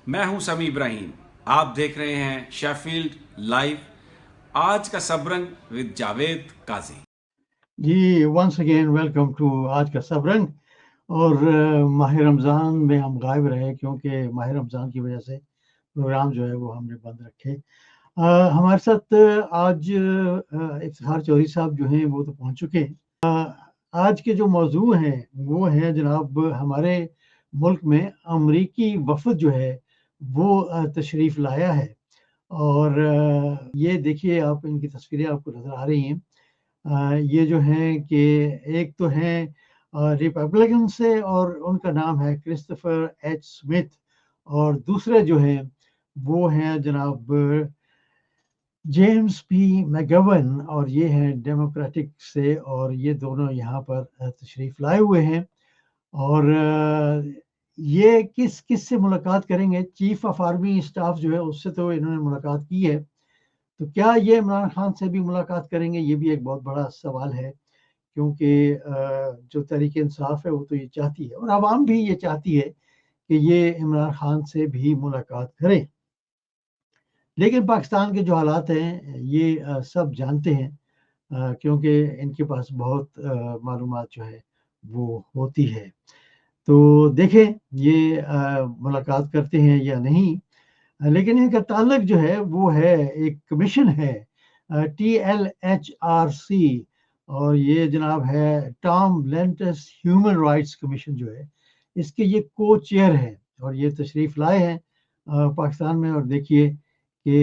मैं हूं समी इब्राहिम। आप देख रहे हैं शेफील्ड लाइव। आज का सबरंग विद जावेद काजी। जी वंस अगेन वेलकम टू आज का सबरंग। और माह रमज़ान में हम गायब रहे क्योंकि माह रमज़ान की वजह से प्रोग्राम जो है वो हमने बंद रखे। हमारे साथ आज इफ्तिखार चौधरी साहब जो हैं वो तो पहुंच चुके हैं। आज के जो मौजू हैं वो है जनाब, हमारे मुल्क में अमरीकी वफ़द जो है वो तशरीफ़ लाया है। और ये देखिए, आप इनकी तस्वीरें आपको नज़र आ रही हैं। ये जो हैं कि एक तो हैं रिपब्लिकन से और उनका नाम है क्रिस्टोफर एच स्मिथ, और दूसरे जो हैं वो हैं जनाब जेम्स पी मैगवन, और ये हैं डेमोक्रेटिक से, और ये दोनों यहाँ पर तशरीफ़ लाए हुए हैं। और ये किस किस से मुलाकात करेंगे? चीफ ऑफ आर्मी स्टाफ जो है उससे तो इन्होंने मुलाकात की है, तो क्या ये इमरान खान से भी मुलाकात करेंगे? ये भी एक बहुत बड़ा सवाल है, क्योंकि जो तहरीक इंसाफ है वो तो ये चाहती है और आवाम भी ये चाहती है कि ये इमरान खान से भी मुलाकात करें। लेकिन पाकिस्तान के जो हालात हैं ये सब जानते हैं, क्योंकि इनके पास बहुत मालूमात जो है वो होती है। तो देखें ये मुलाकात करते हैं या नहीं। लेकिन इनका ताल्लुक जो है वो है, एक कमीशन है TLHRC, और ये जनाब है Tom Lantus human rights commission जो है, इसके ये को चेयर है, और ये तशरीफ़ लाए हैं पाकिस्तान में। और देखिए कि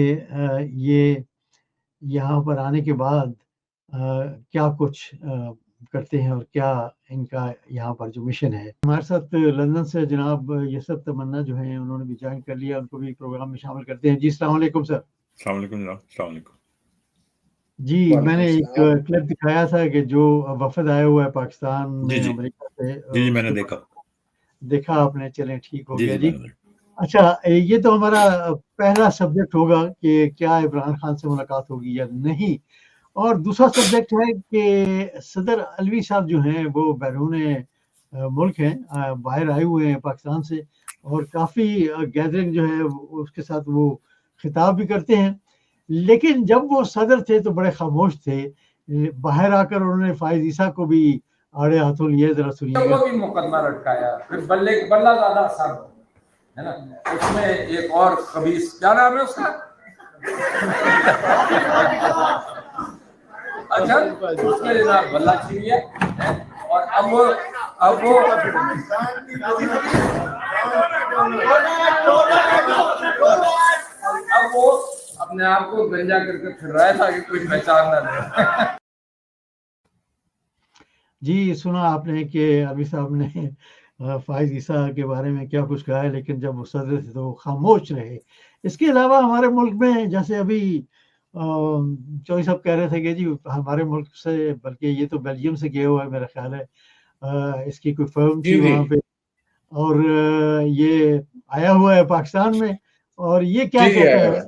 ये यहाँ पर आने के बाद क्या कुछ करते हैं और क्या इनका यहाँ पर जो मिशन है। हमारे साथ लंदन से जनाब यसर तमन्ना जो हैं उन्होंने भी ज्वाइन कर लिया, उनको भी प्रोग्राम में शामिल करते हैं। जी अस्सलाम वालेकुम सर। अस्सलाम वालेकुम जनाब, अस्सलाम वालेकुम। जी मैंने एक क्लिप दिखाया था कि जो वफद आया हुआ है पाकिस्तान जी में जी अमेरिका से, जी जी मैंने उसके देखा। देखा आपने? चलें ठीक हो जी गया जी जी। मैंने देखा। अच्छा, ये तो हमारा पहला सब्जेक्ट होगा कि क्या इमरान खान से मुलाकात होगी या नहीं। और दूसरा सब्जेक्ट है कि सदर अलवी साहब जो हैं वो बैरून मुल्क हैं, बाहर आए हुए हैं पाकिस्तान से, और काफ़ी गैदरिंग जो है उसके साथ वो खिताब भी करते हैं। लेकिन जब वो सदर थे तो बड़े खामोश थे। बाहर आकर उन्होंने फायज ईसा को भी आड़े हाथों लिए। जरा सुनिएगा। भी मुकदमा लटकाया, फिर बल्ला ज्यादा आसान है ना। उसमें एक और खबीस, क्या नाम है उसका? अच्छा, उसमें जनाब बल्ला छीन लिया, और अब वो अपने आप को गंजा करके फिर रहा था कि कोई पहचान ना ले। जी सुना आपने कि अभी साहब ने फाइज ईसा के बारे में क्या कुछ कहा है, लेकिन जब वो सदर थे तो वो खामोश रहे। इसके अलावा हमारे मुल्क में, जैसे अभी चौधरी साहब कह रहे थे कि जी हमारे मुल्क से, बल्कि ये तो बेल्जियम से गया हुआ है मेरा ख्याल है, इसकी कोई फर्म थी वहाँ पे, और ये आया हुआ है पाकिस्तान में। और ये क्या कहता है?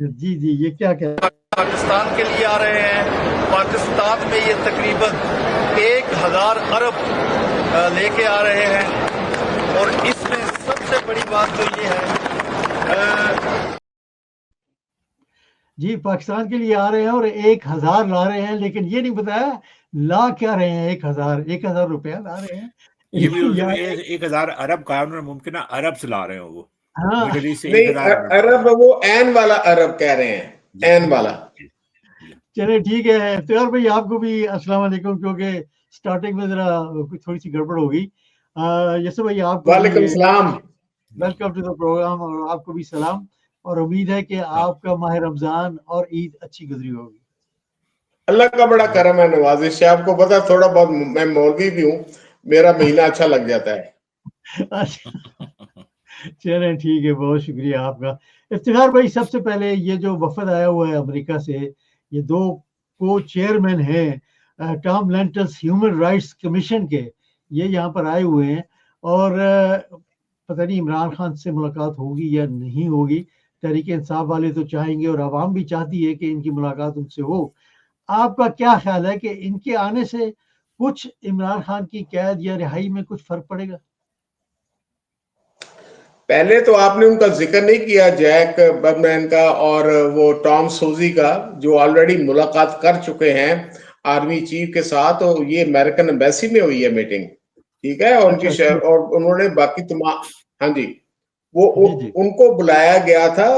जी जी, ये क्या कहता है? पाकिस्तान के लिए आ रहे हैं। पाकिस्तान में ये तकरीबन 1000 अरब लेके आ रहे हैं, और इसमें सबसे बड़ी बात तो ये है, जी पाकिस्तान के लिए आ रहे हैं और 1000 ला रहे हैं, लेकिन ये नहीं बताया ला क्या रहे हैं। 1000 रुपया ला रहे हैं ये भी या 1000 अरब का उन्होंने मुमकिन है अरब से ला रहे हो वो। हाँ मिडिल ईस्ट से नहीं, 1000 अरब वो एन वाला अरब कह रहे हैं, एन वाला। चले ठीक है। तो यार भाई आपको भी अस्सलाम वालेकुम, क्योंकि स्टार्टिंग में जरा थोड़ी सी गड़बड़ हो गई। यस भाई, आपको वालेकुम भी सलाम। वेलकम टू द प्रोग्राम, और आपको भी सलाम। और उम्मीद है कि आपका माह रमजान और ईद अच्छी गुजरी होगी। अल्लाह का बड़ा करम है, नवाजिश है। आपको पता है थोड़ा बहुत मैं मौलवी भी हूँ, मेरा महीना अच्छा लग जाता है। अच्छा चलें ठीक है, बहुत शुक्रिया आपका। इफ्तिखार भाई, सबसे पहले ये जो वफद आया हुआ है अमेरिका से, ये दो को चेयरमैन हैं Tom Lantus human rights commission के, ये यहाँ पर आए हुए हैं। और पता नहीं इमरान खान से मुलाकात होगी या नहीं होगी। तहरीक इंसाफ वाले तो चाहेंगे और आवाम भी चाहती है कि इनकी मुलाकात उनसे हो। आपका क्या ख्याल है कि इनके आने से कुछ इमरान खान की कैद या रिहाई में कुछ फर्क पड़ेगा? पहले तो आपने उनका जिक्र नहीं किया, जैक बर्मैन का और वो टॉम सोजी का, जो ऑलरेडी मुलाकात कर चुके हैं आर्मी चीफ के साथ, और ये अमेरिकन एम्बेसी में हुई है मीटिंग, ठीक है। और उनकी अच्छा, और उन्होंने बाकी तमाम, हाँ जी, वो जी जी उनको बुलाया गया था,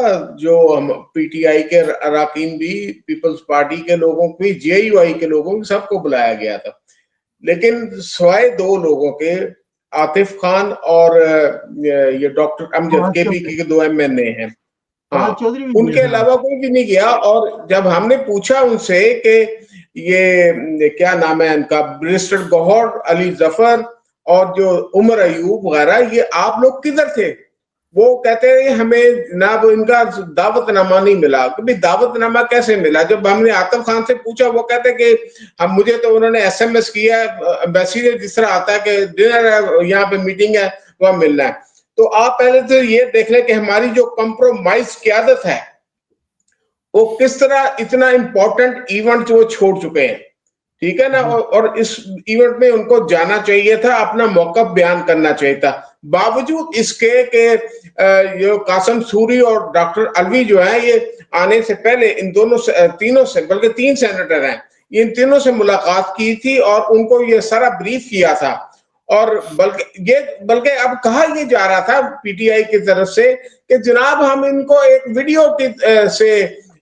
जो हम पीटीआई के अरकान भी, पीपल्स पार्टी के लोगों को भी, जेयूआई के लोगों को, सबको बुलाया गया था। लेकिन सिवाय 2 लोगों के, आतिफ खान और ये डॉक्टर अमजद फवाद केपीके चौधरी, के 2 एमएनए हैं, हाँ, फवाद चौधरी भी उनके दिए थे। अलावा कोई भी नहीं गया। और जब हमने पूछा उनसे कि ये क्या नाम है इनका, बैरिस्टर गौहर अली जफर और जो उमर अयूब वगैरह, ये आप लोग किधर थे, वो कहते हैं हमें ना, वो इनका दावतनामा नहीं मिला। कभी दावतनामा कैसे मिला? जब हमने आतिफ खान से पूछा, वो कहते हैं कि हम, मुझे तो उन्होंने एसएमएस किया, एम्बेसी से जिस तरह आता है कि डिनर है, यहाँ पे मीटिंग है, वहां मिलना है। तो आप पहले तो ये देख लें कि हमारी जो कंप्रोमाइज क़यादत है, वो किस तरह इतना इंपॉर्टेंट इवेंट वो छोड़ चुके हैं, ठीक है ना। और इस इवेंट में उनको जाना चाहिए था, अपना मौक़िफ़ बयान करना चाहिए था। बावजूद इसके कि ये कासिम सूरी और डॉक्टर अलवी जो है, ये आने से पहले इन दोनों से, तीनों से, बल्कि 3 सेनेटर हैं, इन तीनों से मुलाकात की थी और उनको ये सारा ब्रीफ किया था। और बल्कि अब कहा ये जा रहा था पीटीआई की तरफ से कि जनाब हम इनको एक वीडियो की से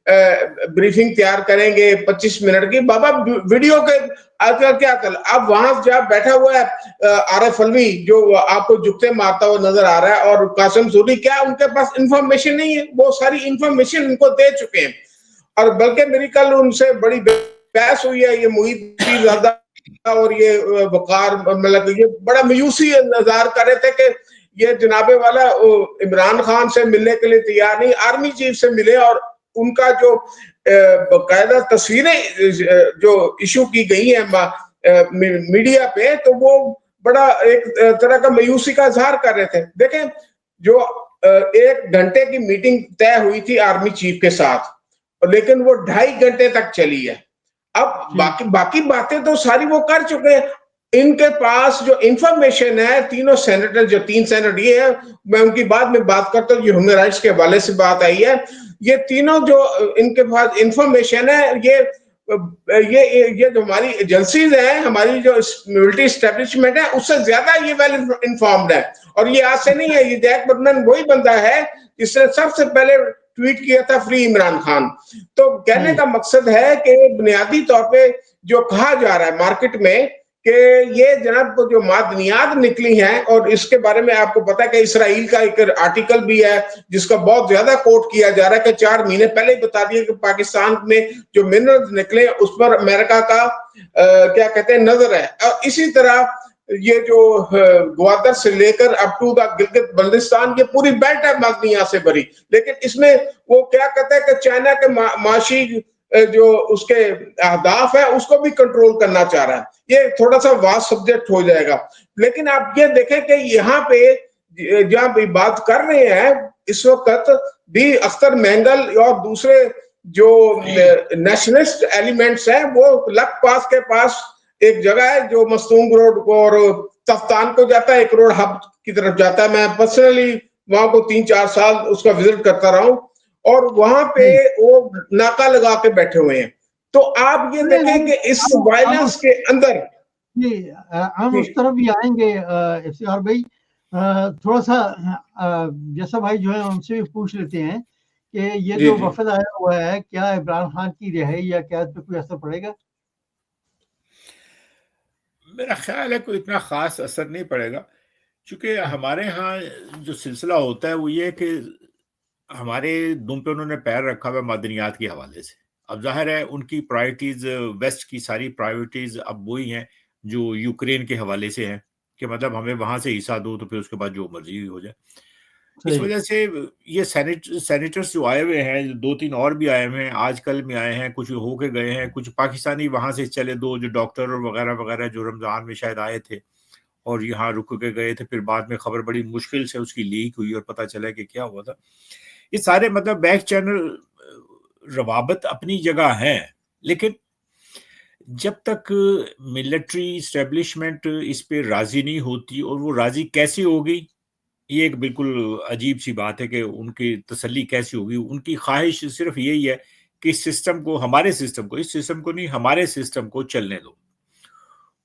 ब्रीफिंग तैयार करेंगे 25 मिनट की। बाबा वीडियो के आजकल क्या कर, अब वहां जब बैठा हुआ है आरिफ अलवी, जो आपको जुत्ते मारता हुआ नजर आ रहा है, और कासिम सूरी, क्या उनके पास इंफॉर्मेशन नहीं है? वो सारी इंफॉर्मेशन उनको दे चुके हैं। और बल्कि मेरी कल उनसे बड़ी बहस हुई है, ये मुहीद्दीन ज़ादा और ये वकार, मतलब ये बड़ा मायूसी नजार कर रहे थे कि ये जनाबे वाला इमरान खान से मिलने के लिए तैयार नहीं, आर्मी चीफ से मिले। और उनका जो बाकायदा तस्वीरें जो इशू की गई है मीडिया पे, तो वो बड़ा एक तरह का मायूसी का इजहार कर रहे थे। देखें, जो 1 घंटे की मीटिंग तय हुई थी आर्मी चीफ के साथ, लेकिन वो 2.5 घंटे तक चली है। अब बाकी बातें तो सारी वो कर चुके हैं। इनके पास जो इंफॉर्मेशन है, तीनों सेनेटर, जो 3 सेनेटर ये है, मैं उनकी बाद में बात करता हूँ, ह्यूमन राइट्स के हवाले से बात आई है, ये तीनों जो इनके पास इंफॉर्मेशन है, ये जो हमारी एजेंसीज हैं, हमारी जो मिलिट्री एस्टेब्लिशमेंट है, उससे ज्यादा ये वेल इन्फॉर्म्ड है। और ये आज से नहीं है, ये जैक बर्मैन वही बंदा है जिसने सबसे पहले ट्वीट किया था फ्री इमरान खान। तो कहने का मकसद है कि बुनियादी तौर पे जो कहा जा रहा है मार्केट में कि ये जनाब जो मादनियात निकली हैं, और इसके बारे में आपको पता है कि इसराइल का एक आर्टिकल भी है जिसका बहुत ज्यादा कोट किया जा रहा है कि 4 महीने पहले ही बता दिया कि पाकिस्तान में जो मिनरल्स निकले उस पर अमेरिका का क्या कहते हैं नजर है। और इसी तरह ये जो ग्वादर से लेकर up to the Gilgit Baltistan, ये पूरी बेल्ट है मादनियात से भरी। लेकिन इसमें वो क्या कहते हैं कि चाइना के माशी जो उसके अहदाफ है, उसको भी कंट्रोल करना चाह रहा है। ये थोड़ा सा वास्ट सब्जेक्ट हो जाएगा। लेकिन आप ये देखें कि यहाँ पे जहां भी बात कर रहे हैं इस वक्त भी, अख्तर मेंगल और दूसरे जो नेशनलिस्ट एलिमेंट्स हैं, वो लक पास के पास एक जगह है जो मस्तूंग रोड और तफ्तान को जाता है, एक रोड हब की तरफ जाता है। मैं पर्सनली वहां को 3-4 साल उसका विजिट करता रहा हूं, और वहां पे वो नाका लगा के बैठे हुए हैं। तो आप ये देखें कि इस वायलेंस के अंदर, हम उस तरफ भी आएंगे इफ्तिखार भाई। थोड़ा सा जैसा भाई जो है उनसे भी पूछ लेते हैं कि ये जो वफद आया हुआ है, क्या इमरान खान की रिहाई या कैद पे कोई असर पड़ेगा? मेरा ख्याल है कोई इतना खास असर नहीं पड़ेगा, क्योंकि हमारे यहाँ जो सिलसिला होता है वो ये कि हमारे दुम पे उन्होंने पैर रखा हुआ मादनियात के हवाले से। अब जाहिर है उनकी प्रायोरिटीज, वेस्ट की सारी प्रायोरिटीज अब वही हैं जो यूक्रेन के हवाले से हैं, कि मतलब हमें वहां से हिस्सा दो तो फिर उसके बाद जो मर्जी हो जाए। इस वजह से ये सेनेटर्स जो आए हुए हैं, 2-3 और भी आए हुए हैं, आजकल में आए हैं, कुछ होके गए हैं, कुछ पाकिस्तानी वहां से चले, 2 जो डॉक्टर वगैरह वगैरह जो रमजान में शायद आए थे और यहाँ रुक के गए थे, फिर बाद में खबर बड़ी मुश्किल से उसकी लीक हुई और पता चला कि क्या हुआ था। ये सारे मतलब बैक चैनल रवाबत अपनी जगह है, लेकिन जब तक मिलिट्री एस्टेब्लिशमेंट इस पे राजी नहीं होती, और वो राजी कैसे होगी ये एक बिल्कुल अजीब सी बात है कि उनकी तसल्ली कैसी होगी। उनकी ख्वाहिश सिर्फ यही है कि इस सिस्टम को, हमारे सिस्टम को, इस सिस्टम को नहीं, हमारे सिस्टम को चलने दो।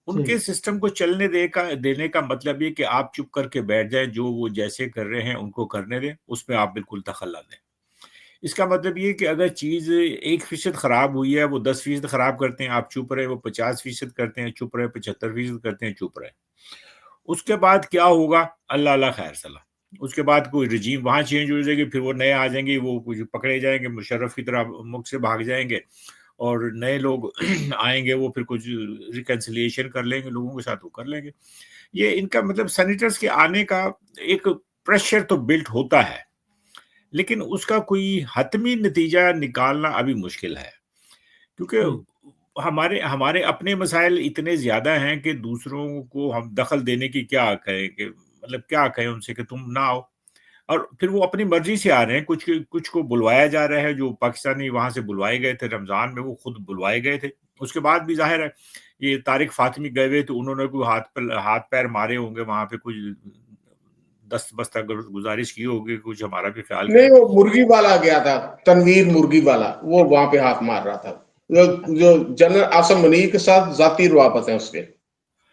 उनके ठीक सिस्टम को चलने देने का मतलब ये कि आप चुप करके बैठ जाएं, जो वो जैसे कर रहे हैं उनको करने दें, उसमें आप बिल्कुल दखल ना दें। इसका मतलब ये कि अगर चीज़ 1% खराब हुई है, वो 10% खराब करते हैं, आप चुप रहे, वो 50% करते हैं, चुप रहे, 75% करते हैं, चुप रहे। उसके बाद क्या होगा, अल्लाह अल्लाह खैर सलाह। उसके बाद कोई रिजीम वहाँ चेंज हो जाएगी, फिर वो नए आ जाएंगे, वो कुछ पकड़े जाएंगे, मुशर्रफ की तरह मुल्क से भाग जाएंगे, और नए लोग आएंगे, वो फिर कुछ रिकन्सिलिएशन कर लेंगे लोगों के साथ, वो कर लेंगे। ये इनका मतलब सेनेटर्स के आने का एक प्रेशर तो बिल्ट होता है, लेकिन उसका कोई हतमी नतीजा निकालना अभी मुश्किल है, क्योंकि हमारे हमारे अपने मसाइल इतने ज़्यादा हैं कि दूसरों को हम दखल देने की क्या कहें, कि मतलब क्या कहें उनसे कि तुम ना आओ, और फिर वो अपनी मर्जी से आ रहे हैं। कुछ को बुलवाया जा रहा है, जो पाकिस्तानी वहां से बुलवाए गए थे रमजान में, वो खुद बुलवाए गए थे। उसके बाद भी जाहिर है ये तारिक फातिमी गए हुए, तो उन्होंने कोई हाथ पैर मारे होंगे वहां पे, कुछ दस्त बस्ता गुजारिश की होगी, कुछ हमारा भी ख्याल नहीं, करें। वो मुर्गी वाला गया था, तनवीर मुर्गी वाला, वो वहां पे हाथ मार रहा था, जो जनरल आसम मुनीर के साथ जाती रुआबत है उसके।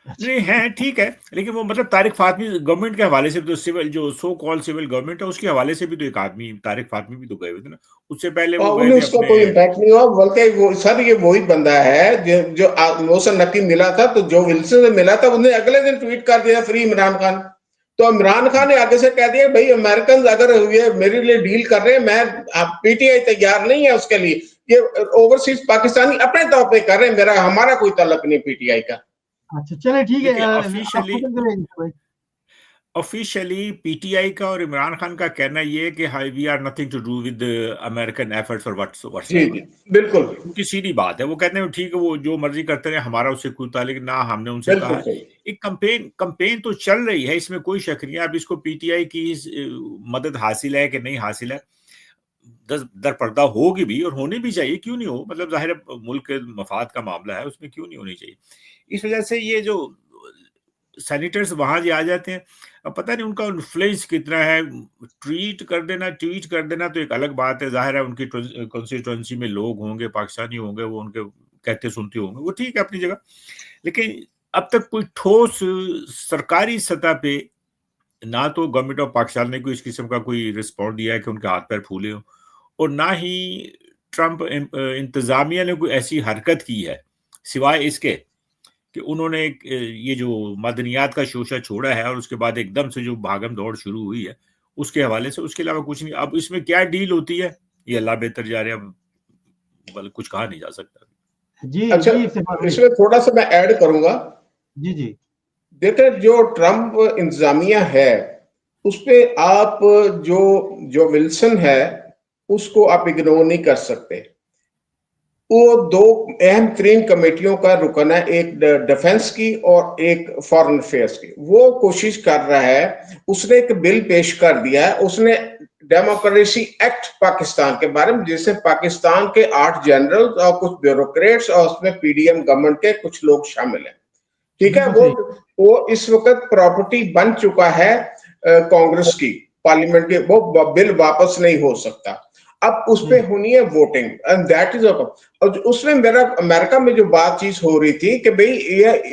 नहीं है, ठीक है, लेकिन वो मतलब तारिक फातमी गवर्नमेंट के हवाले से, तो सिविल जो सो कॉल सिविल गवर्नमेंट है उसके हवाले से भी तो एक आदमी तारिक फातमी भी तो गए हुए थे ना। उससे पहले वो और गए उन्हें थे उसका अपने। कोई इम्पैक्ट नहीं हुआ, बल्कि वो सर ये वही बंदा है जो मोहसिन नकवी मिला था, तो जो विल्सन से मिला था, उन्हें अगले दिन ट्वीट कर दिया फ्री इमरान खान। तो इमरान खान ने आगे से कह दिया भाई अमेरिकन अगर ये मेरे लिए डील कर रहे हैं, मैं पीटीआई तैयार नहीं है उसके लिए, ये ओवरसीज पाकिस्तानी अपने तौर पे कर रहे हैं, मेरा हमारा कोई ताल्लुक नहीं पीटीआई का। अच्छा, चले ठीक है, देखिए, आप ऑफिशियली खत्म करें भाई। ऑफिशियली पीटीआई का और इमरान खान का कहना ये है कि we are nothing to do with American efforts और जी व्हाट्सएवर। जी बिल्कुल उनकी सीधी बात है, वो कहते हैं ठीक है, वो जो मर्जी करते रहे, हमारा उससे कोई ताल्लुक ना, हमने उनसे कहा बिल्कुल है। सही। एक कंपेन तो चल रही है, इसमें कोई शक नहीं है। अब इसको पीटीआई की मदद हासिल है कि नहीं हासिल है, दर पर्दा होगी भी, और होनी भी चाहिए, क्यों नहीं हो, मतलब जाहिर है मुल्क के मफाद का मामला है, उसमें क्यों नहीं होनी चाहिए। इस वजह से ये जो सैनिटर्स वहां आ जाते हैं, अब पता नहीं उनका इन्फ्लुएंस कितना है। ट्वीट कर देना तो एक अलग बात है, जाहिर है उनकी कॉन्स्टिट्यूंसी में लोग होंगे, पाकिस्तानी होंगे, वो उनके कहते सुनते होंगे, वो ठीक है अपनी जगह। लेकिन अब तक कोई ठोस सरकारी सतह पे ना तो गवर्नमेंट ऑफ पाकिस्तान ने कोई इस किस्म का कोई रिस्पॉन्स दिया है कि उनके हाथ पैर फूले हो, और ना ही ट्रंप इंतजामिया ने कोई ऐसी हरकत की है, सिवाय इसके कि उन्होंने ये जो मदनियात का शोशा छोड़ा है, और उसके बाद एकदम से जो भागम दौड़ शुरू हुई है उसके हवाले से, उसके अलावा कुछ नहीं। अब इसमें क्या डील होती है, ये अल्लाह बेहतर जा रहे हैं, अब कुछ कहा नहीं जा सकता। जी अच्छा, जी, इत्तेफाक है। इसमें थोड़ा सा मैं ऐड करूंगा। जी जी देखिए, जो ट्रंप इंतजामिया है उस पे आप जो जो विल्सन है उसको आप इग्नोर नहीं कर सकते। वो दो अहम तरीन कमेटियों का रुकन है, एक डिफेंस की और एक फॉरेन अफेयर्स की। वो कोशिश कर रहा है, उसने एक बिल पेश कर दिया है, उसने डेमोक्रेसी एक्ट पाकिस्तान के बारे में, जिससे पाकिस्तान के 8 जनरल और कुछ ब्यूरोक्रेट्स और उसमें पीडीएम गवर्नमेंट के कुछ लोग शामिल हैं, ठीक है। बिल्कुल सही। वो इस वक्त प्रॉपर्टी बन चुका है कांग्रेस की, पार्लियामेंट के, वो बिल वापस नहीं हो सकता। अब उस पे होनी है वोटिंग, एंड दैट इज। और उसमें मेरा अमेरिका में जो बातचीत हो रही थी कि भाई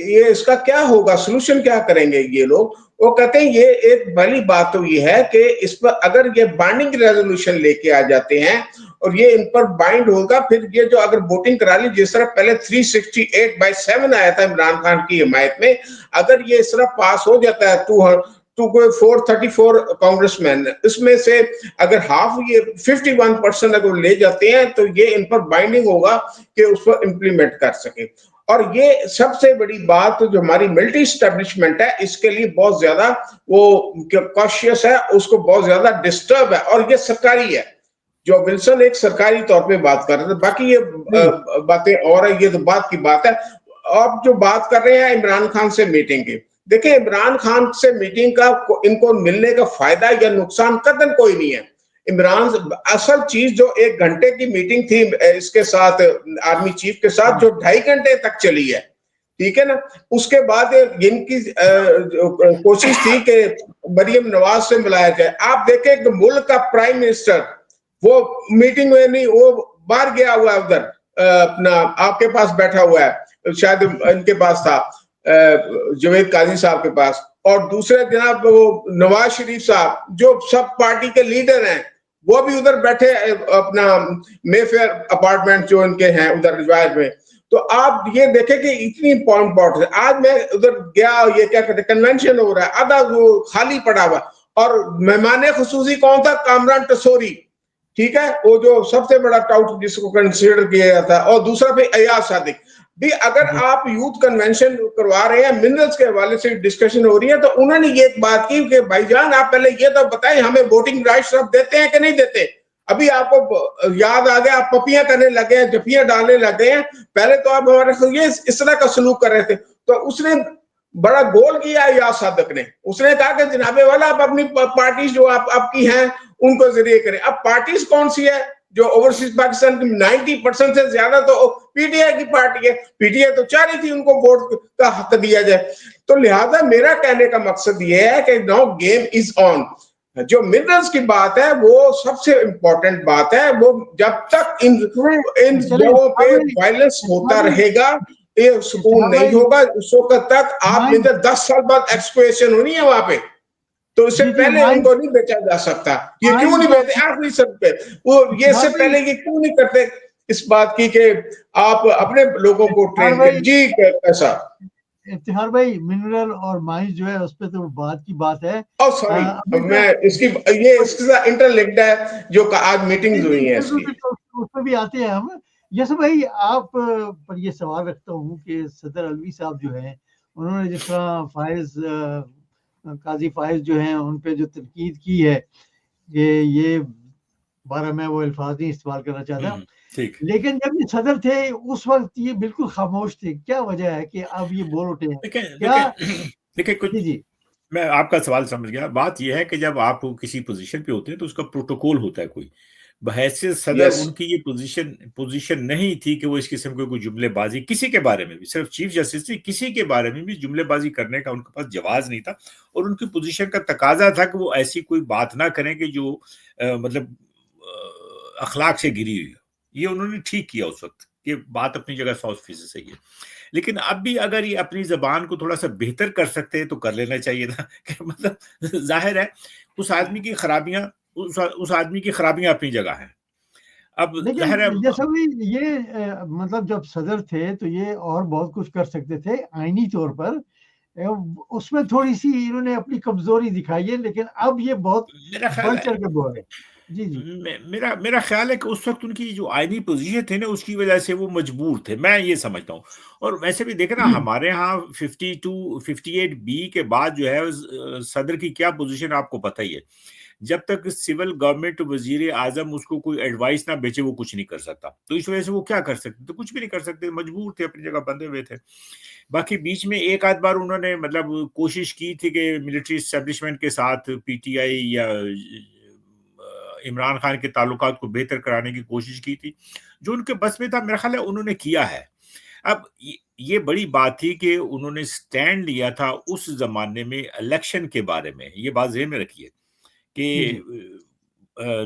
ये इसका क्या होगा, सोल्यूशन क्या करेंगे ये लोग, वो कहते हैं ये एक बड़ी बात तो ये है कि इस पर अगर ये बाइंडिंग रेजोल्यूशन लेके आ जाते हैं और ये इन पर बाइंड होगा, फिर ये जो अगर वोटिंग करा ली, जिस तरह पहले 368/7 आया था इमरान खान की हिमायत में, अगर ये इस तरह पास हो जाता है 434 कांग्रेसमैन, इसमें से अगर हाफ, ये 51% अगर ले जाते हैं, तो ये इन पर बाइंडिंग होगा कि उस पर इंप्लीमेंट कर सके। और ये सबसे बड़ी बात जो हमारी मिलिट्री स्टैब्लिशमेंट है, इसके लिए बहुत ज्यादा वो कॉशियस है, उसको बहुत ज्यादा डिस्टर्ब है, और ये सरकारी है। जो विल्सन एक सरकारी तौर पे बात कर रहे थे, बाकी ये बातें और है, ये तो बात की बात है। अब जो बात कर रहे हैं इमरान खान से मीटिंग की, देखिए इमरान खान से मीटिंग का इनको मिलने का फायदा या नुकसान कतई कोई नहीं है। इमरान, असल चीज जो 1 घंटे की मीटिंग थी इसके साथ, आर्मी चीफ के साथ, जो 2.5 घंटे तक चली है, ठीक है ना। उसके बाद इनकी कोशिश थी कि मरियम नवाज से मिलाया जाए। आप देखें कि मुल्क का प्राइम मिनिस्टर वो मीटिंग में नहीं, वो बाहर गया हुआ है उधर, अपना आपके पास बैठा हुआ है, शायद इनके पास था, जावेद काजी साहब के पास। और दूसरे जनाब वो नवाज शरीफ साहब जो सब पार्टी के लीडर हैं, वो भी उधर बैठे अपना मेफेयर अपार्टमेंट जो इनके हैं उधर रिजवायर में। तो आप ये देखें कि इतनी इंपॉर्टेंट है। आज मैं उधर गया, ये क्या कहते हैं, कन्वेंशन हो रहा है, आधा वो खाली पड़ा हुआ, और मेहमान खुसूसी कौन था? कामरान टसोरी, ठीक है, वो जो सबसे बड़ा टाउट जिसको कंसीडर किया जाता है। और दूसरा भी अयाज सादिक भी। अगर आप यूथ कन्वेंशन करवा रहे हैं, मिनरल्स के हवाले से डिस्कशन हो रही है, तो उन्होंने ये एक बात की कि भाईजान आप पहले ये तो बताएं हमें वोटिंग राइट्स आप देते हैं कि नहीं देते। अभी आपको याद आ गया, आप पपियां करने लगे हैं, जफियां डालने लगे हैं, पहले तो आप हमारे ये इस तरह का सलूक कर रहे थे। तो उसने बड़ा गोल किया अयाज सादिक ने। उसने कहा कि जनाबे वाला आप अपनी पार्टी जो आपकी हैं उनको जरिए करें। अब पार्टीज कौन सी है जो ओवरसीज पाकिस्तान की 90% से ज्यादा तो पीटीआई की पार्टी है। पीटीआई तो चाह रही थी उनको वोट का हक दिया जाए। तो लिहाजा मेरा कहने का मकसद ये है कि नाउ गेम इज ऑन। जो मिनरल्स की बात है वो सबसे इंपॉर्टेंट बात है। वो जब तक इन जगहों पे वायलेंस होता रहेगा, ये सुकून नहीं होगा। उस वक्त तक आप 10 साल बाद एक्सप्लोरेशन होनी है वहां पे, तो इससे पहले उनको नहीं बेचा जा सकता। ये क्यों नहीं बेचते आखिरी सब पे? वो ये इससे पहले ये क्यों नहीं करते इस बात की कि आप अपने लोगों को ट्रेन करें? जी कैसा इफ्तिखार भाई, मिनरल और माइंस जो है उस पे तो बात की बात है। सॉरी मैं इसकी ये इसके साथ इंटरलिंक्ड है जो आज मीटिंग्स हुई हैं इसकी, उस पर भी आते हैं हम। यस भाई, आप पर ये सवाल रखता हूँ कि सदर अलवी साहब जो है, उन्होंने जिस तरह फायज काजी फायज जो हैं उन पे जो तनकीद की है कि ये 12 में वो अल्फाज नहीं इस्तेमाल करना चाहता, लेकिन जब ये सदर थे उस वक्त ये बिल्कुल खामोश थे। क्या वजह है कि अब ये बोल उठे हैं? देखिए कुछ मैं आपका सवाल समझ गया। बात यह है कि जब आप किसी पोजीशन पे होते हैं तो उसका प्रोटोकॉल होता है। कोई बहैसियत सदर उनकी ये पोजीशन नहीं थी कि वो इस किस्म की कोई जुमलेबाजी किसी के बारे में भी, सिर्फ चीफ जस्टिस थी, किसी के बारे में भी जुमलेबाजी करने का उनके पास जवाज नहीं था। और उनकी पोजीशन का तकाजा था कि वो ऐसी कोई बात ना करें कि जो मतलब अखलाक से गिरी हुई। ये उन्होंने ठीक किया उस वक्त, ये बात अपनी जगह 100% सही है। लेकिन अब भी अगर ये अपनी जबान को थोड़ा सा बेहतर कर सकते हैं तो कर लेना चाहिए था। मतलब जाहिर है उस आदमी की खराबियां उस आदमी की खराबियां अपनी जगह हैं। अब जाहिर है ये मतलब जब सदर थे तो ये और बहुत कुछ कर सकते थे आईनी तौर पर, उसमें थोड़ी सी इन्होंने अपनी कमजोरी दिखाई है, लेकिन अब ये बहुत बढ़ चढ़ के बोल रहे। जी मेरा ख्याल है कि उस वक्त उनकी जो आईनी पोजीशन थी ना उसकी वजह से वो मजबूर थे, मैं ये समझता हूँ। और वैसे भी देखे ना हमारे यहाँ 58B के बाद जो है सदर की क्या पोजीशन आपको पता ही है। जब तक सिविल गवर्नमेंट वजीर आजम उसको कोई एडवाइस ना बेचे वो कुछ नहीं कर सकता। तो इस वजह से वो क्या कर सकते? तो कुछ भी नहीं कर सकते, मजबूर थे, अपनी जगह बंधे हुए थे। बाकी बीच में एक आध बार उन्होंने मतलब कोशिश की थी कि मिलिट्री एस्टेब्लिशमेंट के साथ पीटीआई या इमरान खान के ताल्लुकात को बेहतर कराने की कोशिश की थी, जो उनके बस में था। मेरा ख्याल है उन्होंने किया है। अब ये बड़ी बात थी कि उन्होंने स्टैंड लिया था उस जमाने में इलेक्शन के बारे में। ये बात ज़हन में रखिए कि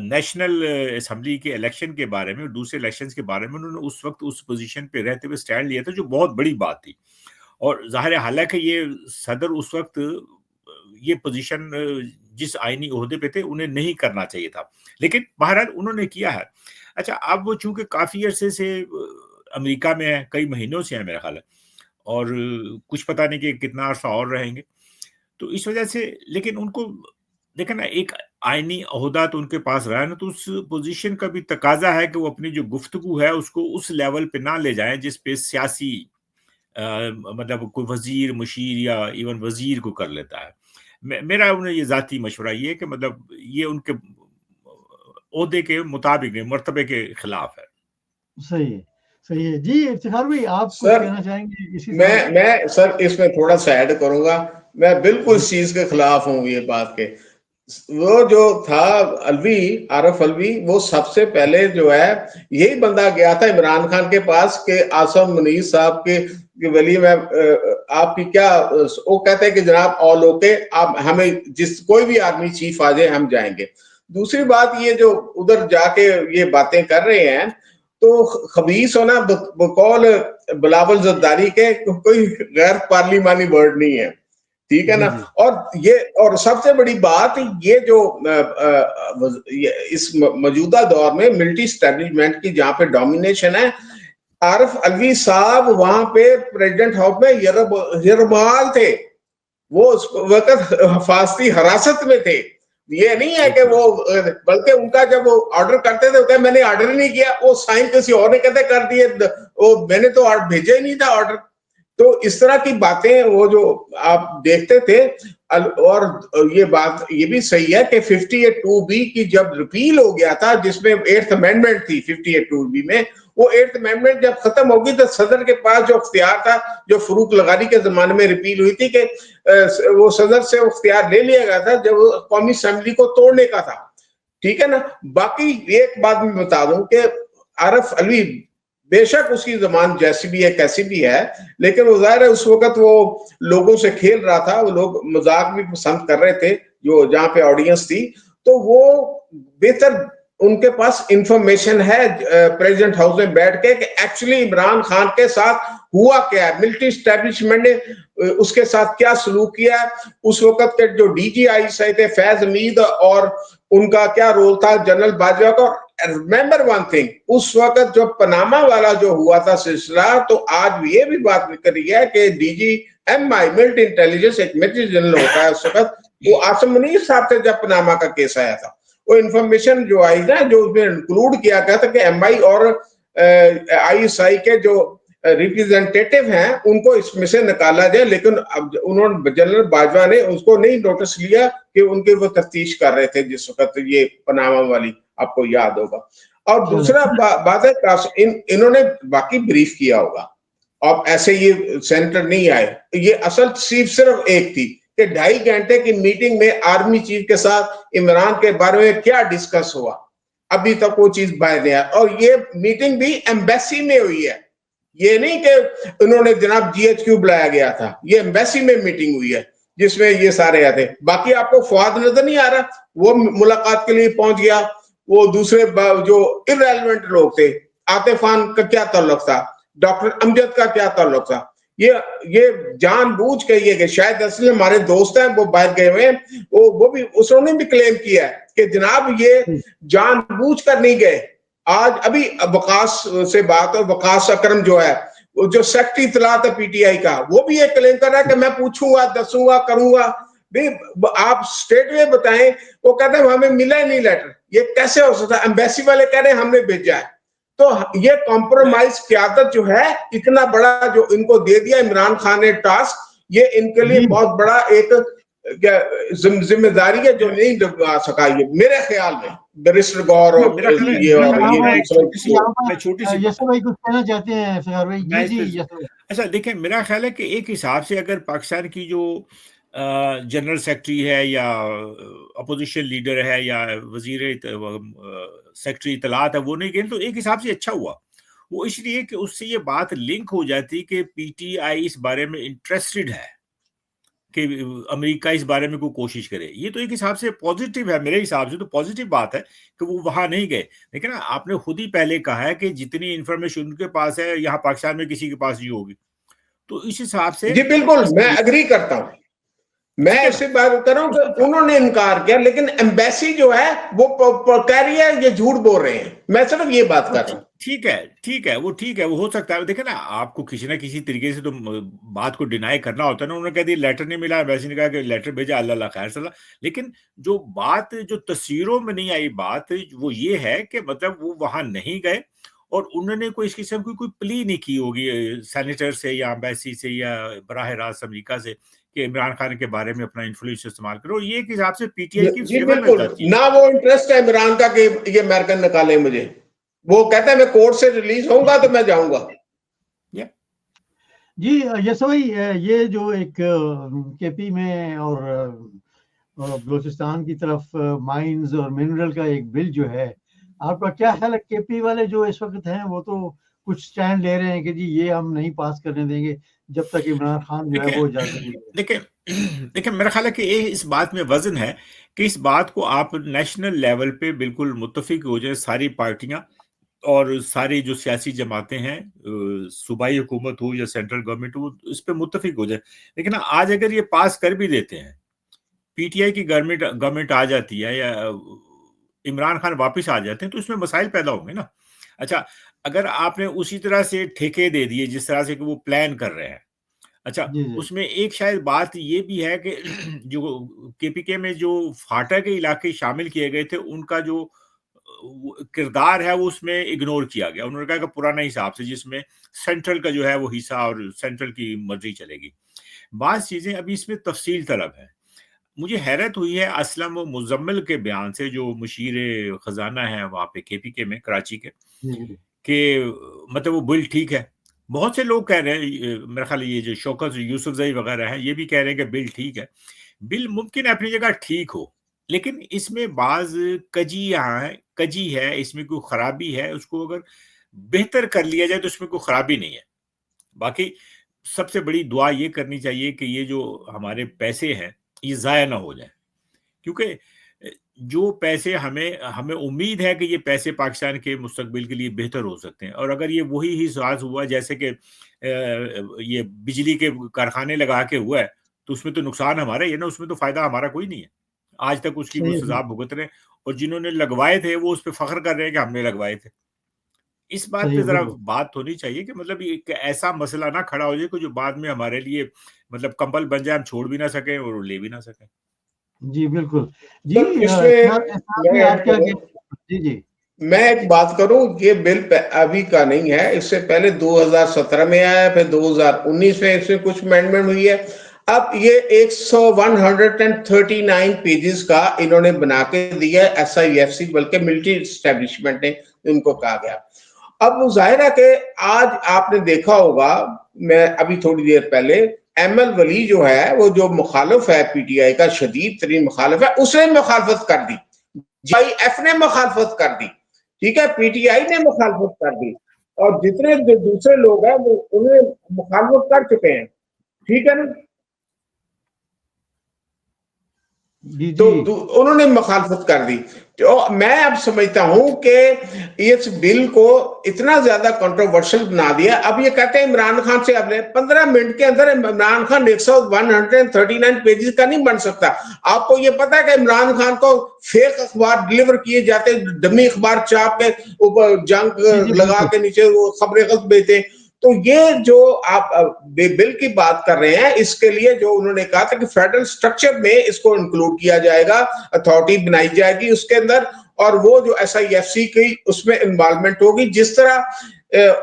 नेशनल असेंबली के इलेक्शन के बारे में, दूसरे इलेक्शंस के बारे में उन्होंने उस वक्त उस पोजीशन पे रहते हुए स्टैंड लिया था, जो बहुत बड़ी बात थी। और जाहिर है हालांकि ये सदर उस वक्त ये पोजीशन जिस आईनी ओहदे पे थे उन्हें नहीं करना चाहिए था, लेकिन बहरहाल उन्होंने किया है। अच्छा, अब वो चूंकि काफी अरसे से अमेरिका में है, कई महीनों से है मेरा ख्याल है, और कुछ पता नहीं कि कितना अर्सा और रहेंगे, तो इस वजह से, लेकिन उनको देखा ना एक आईनी ओहदा तो उनके पास रहा है ना, तो उस पोजीशन का भी तकाजा है कि वो अपनी जो गुफ्तगू है उसको उस लेवल पे ना ले जाएं जिस पे सियासी मतलब कोई वजीर मुशीर या इवन वजीर को कर लेता है। मेरा उन्हें ये जाती मशवरा ये है कि मतलब ये उनके ओहदे के मुताबिक नहीं, मर्तबे के खिलाफ है। सही है, सही है। जी इफ्तिखार भाई, आप कुछ कहना चाहेंगे इसी? मैं सर इसमें थोड़ा सा ऐड करूंगा। मैं बिल्कुल इस चीज के खिलाफ हूँ ये बात के। वो जो था अलवी, आरफ अलवी, वो सबसे पहले जो है यही बंदा गया था इमरान खान के पास के आसम मुनीर साहब के कि वली में आपकी क्या, वो कहते हैं कि जनाब ऑल ओके, आप हमें जिस कोई भी आर्मी चीफ आ जाए हम जाएंगे। दूसरी बात ये जो उधर जाके ये बातें कर रहे हैं, तो खबीस होना बकौल बिलावल जरदारी के कोई गैर पार्लिमानी वर्ड नहीं है, ठीक है ना। और ये, और सबसे बड़ी बात ये जो इस मौजूदा दौर में मिलिट्री एस्टेब्लिशमेंट की जहां पे डोमिनेशन है, आरिफ अलवी साहब वहां पे प्रेसिडेंट हाउस में यरमाल थे, वो उस वक्त हिफाजती हिरासत में थे। ये नहीं है कि वो, बल्कि उनका जब वो ऑर्डर करते थे कहते मैंने ऑर्डर नहीं किया, वो साइन किसी और ने कहते कर दिए, वो मैंने तो भेजा ही नहीं था ऑर्डर। तो इस तरह की बातें वो जो आप देखते थे। और ये बात ये भी सही है कि 58(2)B की जब रिपील हो गया था, जिसमें 8th अमेंडमेंट थी 58(2)B में, वो 8th अमेंडमेंट जब खत्म होगी तो सदर के पास जो अख्तियार था, जो फरूक लगानी के जमाने में रिपील हुई थी, कि वो सदर से अख्तियार ले लिया गया था जब कौमी असेंबली को तोड़ने का था, ठीक है ना। बाकी एक बात मैं बता दूं कि आरिफ अलवी बेशक उसकी जबान जैसी भी है कैसी भी है, लेकिन वो जाहिर है उस वक्त वो लोगों से खेल रहा था, वो लोग मजाक भी पसंद कर रहे थे जो जहां पे ऑडियंस थी, तो वो बेहतर उनके पास इंफॉर्मेशन है प्रेसिडेंट हाउस में बैठ के कि एक्चुअली इमरान खान के साथ हुआ क्या है, मिलिट्री एस्टेब्लिशमेंट ने उसके साथ क्या सलूक किया है। उस वक्त के जो DGI थे फैज हमीद, और उनका क्या रोल था जनरल बाजवा का। रिमेंबर वन थिंग, उस वक्त जो पनामा वाला जो हुआ था सिलसिला, तो आज ये भी बात करी है कि DGMI मिलिट्री इंटेलिजेंस एक मेजर जनरल होता है उस वक्त, वो आसिम मुनीर साहब से जब पनामा का केस आया था, वो इंफॉर्मेशन जो आई ना, जो उसमें इंक्लूड किया गया था कि MI और ISI के जो रिप्रेजेंटेटिव हैं उनको इसमें से निकाला जाए, लेकिन अब उन्होंने जनरल बाजवा ने उसको नहीं नोटिस लिया कि उनके वो तफ्तीश कर रहे थे जिस वक्त ये पनामा वाली, आपको याद होगा। और दूसरा बात है इन्होंने बाकी ब्रीफ किया होगा, अब ऐसे ये सेंटर नहीं आए, ये असल सिर्फ एक थी कि 2.5 घंटे की मीटिंग में आर्मी चीफ के साथ इमरान के बारे में क्या डिस्कस हुआ, अभी तक वो चीज बाहर नहीं आई। और ये मीटिंग भी एम्बेसी में हुई है, ये नहीं कि उन्होंने जनाब GHQ बुलाया गया था, ये एम्बेसी में मीटिंग हुई है जिसमें ये सारे आए थे। बाकी आपको फवाद नजर नहीं आ रहा, वो मुलाकात के लिए पहुंच गया, वो दूसरे जो इररेलेवेंट लोग थे, आतिफ खान का क्या ताल्लुक था, डॉक्टर अमजद का क्या ताल्लुक था, ये जानबूझ के ये कि शायद असल हमारे दोस्त हैं वो बाहर गए हुए हैं, वो भी उसने भी क्लेम किया है कि जनाब ये जानबूझ कर नहीं गए। आज अभी वकास से बात है, वकास अकरम जो है, वो जो सेक्रेटरी इत्तलात है PTI का, वो भी ये क्लेम कर रहा है कि मैं पूछूंगा, दसूंगा, करूंगा। भी आप स्टेट में बताएं, वो कहते हैं हमें मिला ही नहीं लेटर, ये कैसे हो सकता है? एम्बेसी वाले कह रहे हैं हमने भेजा है। तो ये कॉम्प्रोमाइज क्यादत जो है, इतना बड़ा जो इनको दे दिया इमरान खान ने टास्क, ये इनके लिए बहुत बड़ा एक जिम्मेदारी है जो नहीं निभा सका ये, मेरे ख्याल में। बैरिस्टर गौर और ये छोटी सी भाई कुछ कहना चाहते हैं फिगार भाई? जी। अच्छा देखिए, मेरा ख्याल है कि एक हिसाब से अगर पाकिस्तान की जो जनरल सेक्रेटरी है या अपोजिशन लीडर है या वजीर सेक्रेटरी इत्तलात है, वो नहीं गए, तो एक हिसाब से अच्छा हुआ। वो इसलिए कि उससे ये बात लिंक हो जाती कि PTI इस बारे में इंटरेस्टेड है कि अमेरिका इस बारे में कोई कोशिश करे। ये तो एक हिसाब से पॉजिटिव है, मेरे हिसाब से तो पॉजिटिव बात है कि वो वहां नहीं गए। लेकिन आपने खुद ही पहले कहा है कि जितनी इंफॉर्मेशन उनके पास है यहाँ पाकिस्तान में किसी के पास नहीं होगी, तो इस हिसाब से जी बिल्कुल मैं एग्री करता हूँ। मैं ऐसे बात कर रहा हूँ कि उन्होंने इनकार किया, लेकिन एम्बेसी जो है वो कह रही है ये झूठ बोल रहे हैं। मैं सिर्फ ये बात कर रहा हूँ। ठीक है, वो ठीक है, वो हो सकता है। देखे ना, आपको किसी ना किसी तरीके से तो बात को डिनाई करना होता है ना। उन्होंने कह दिया लेटर नहीं मिला, एम्बेसी ने कहा कि लेटर भेजा, अल्लाह खैर सला। लेकिन जो बात जो तस्वीरों में नहीं आई बात, वो ये है कि मतलब वो वहां नहीं गए और उन्होंने कोई इस किस्म की कोई प्ली नहीं की होगी सेनेटर से या एम्बेसी से या बराह रास्त अमेरिका से कि इमरान खान के बारे में अपना इन्फ्लुएंस इस्तेमाल करो। ये एक हिसाब से PTI की फेवर में जाती है ना। वो इंटरेस्ट है इमरान का कि ये अमेरिकन निकाले मुझे। वो कहता है मैं कोर्ट से रिलीज होऊंगा तो मैं जाऊंगा। जी यस भाई, ये जो एक KP में और बलूचिस्तान की तरफ माइंस और मिनरल का एक बिल जो है, आपका क्या ख्याल है? KP वाले जो इस वक्त हैं वो तो कुछ स्टैंड ले रहे हैं कि जी ये हम नहीं पास करने देंगे जब तक इमरान खान जो है वो इजाजत नहीं देगा। देखिए देखिए मेरा ख्याल है कि ये इस बात में वजन है कि इस बात को आप नेशनल लेवल पे बिल्कुल मुत्तफिक हो जाए सारी पार्टियां और सारी जो सियासी जमातें हैं, सूबाई हुकूमत हो या सेंट्रल गवर्नमेंट हो, इस पे मुत्तफिक हो जाए। लेकिन आज अगर ये पास कर भी देते हैं, पीटीआई की गवर्नमेंट गवर्नमेंट आ जाती है या इमरान खान वापस आ जाते हैं, तो इसमें मसाइल पैदा होंगे ना। अच्छा, अगर आपने उसी तरह से ठेके दे दिए जिस तरह से कि वो प्लान कर रहे हैं, अच्छा, जी जी उसमें एक शायद बात ये भी है कि जो केपीके में जो फाटा के इलाके शामिल किए गए थे, उनका जो किरदार है वो उसमें इग्नोर किया गया। उन्होंने कहा कि पुराना हिसाब से जिसमें सेंट्रल का जो है वो हिस्सा और सेंट्रल की मर्जी चलेगी। बात चीजें अभी इसमें तफसील तलब है। मुझे हैरत हुई है असलम मुजम्मिल के बयान से, जो मुशीर खजाना है वहां पे केपीके में कराची के, जी कि मतलब वो बिल ठीक है। बहुत से लोग कह रहे हैं, मेरा ख्याल ये जो शौकत यूसुफजई वगैरह है ये भी कह रहे हैं कि बिल ठीक है। बिल मुमकिन है अपनी जगह ठीक हो, लेकिन इसमें बाज कजी है, इसमें कोई खराबी है, उसको अगर बेहतर कर लिया जाए तो इसमें कोई खराबी नहीं है। बाकी सबसे बड़ी दुआ ये करनी चाहिए कि ये जो हमारे पैसे हैं ये ज़ाया ना हो जाए, क्योंकि जो पैसे हमें हमें उम्मीद है कि ये पैसे पाकिस्तान के मुस्तकबिल के लिए बेहतर हो सकते हैं, और अगर ये वही ही साज हुआ जैसे कि ये बिजली के कारखाने लगा के हुआ है, तो उसमें तो नुकसान हमारा ही है ना, उसमें तो फायदा हमारा कोई नहीं है। आज तक उसकी वो सही सजा है भुगत रहे हैं, और जिन्होंने लगवाए थे वो उस पर फख्र कर रहे हैं कि हमने लगवाए थे। इस बात सही पे है जरा बिल्कुल। बात होनी चाहिए कि मतलब ये एक ऐसा मसला ना खड़ा हो जाए कि जो बाद में हमारे लिए मतलब कंपल बन जाए, हम छोड़ भी ना सकें और ले भी ना सकें। जी बिल्कुल। जी सर इसमें साथ मैं में ऐड आप क्या करूं, जी जी मैं एक बात करूं, ये बिल अभी का नहीं है, इससे पहले 2017 में आया, फिर 2019 में इसमें कुछ अमेंडमेंट हुई है। अब ये 139 पेजेस का इन्होंने बना के दिया है SIFC, बल्कि मिलिट्री एस्टेब्लिशमेंट ने उनको कहा गया। अब वो जाहिर है कि आज आपने देखा होगा, मैं अभी थोड़ी देर पहले ML वली जो है, वो जो मुखालिफ है पीटीआई का, शदीद तरीन मुखालिफ है, उसने मुखालफत कर दी, GIF ने मुखालफत कर दी, ठीक है, पीटीआई ने मुखालफत कर दी, और जितने दूसरे लोग हैं वो उन्हें मुखालफत कर चुके हैं, ठीक है ना। जी तो जी उन्होंने मुखालफत कर दी। तो मैं अब समझता हूं कि इस बिल को इतना ज्यादा कंट्रोवर्शियल बना दिया। अब ये कहते हैं इमरान खान से, अपने 15 मिनट के अंदर इमरान खान 139 पेजेस का नहीं बन सकता। आपको ये पता है कि इमरान खान को फेक अखबार डिलीवर किए जाते, डमी अखबार छाप के ऊपर जंग जी जी लगा बिल्कुल के नीचे वो खबरें गलत भेजते। तो ये जो आप बिल की बात कर रहे हैं, इसके लिए जो उन्होंने कहा था कि फेडरल स्ट्रक्चर में इसको इंक्लूड किया जाएगा, अथॉरिटी बनाई जाएगी उसके अंदर, और वो जो SIFC की उसमें इन्वॉल्वमेंट होगी। जिस तरह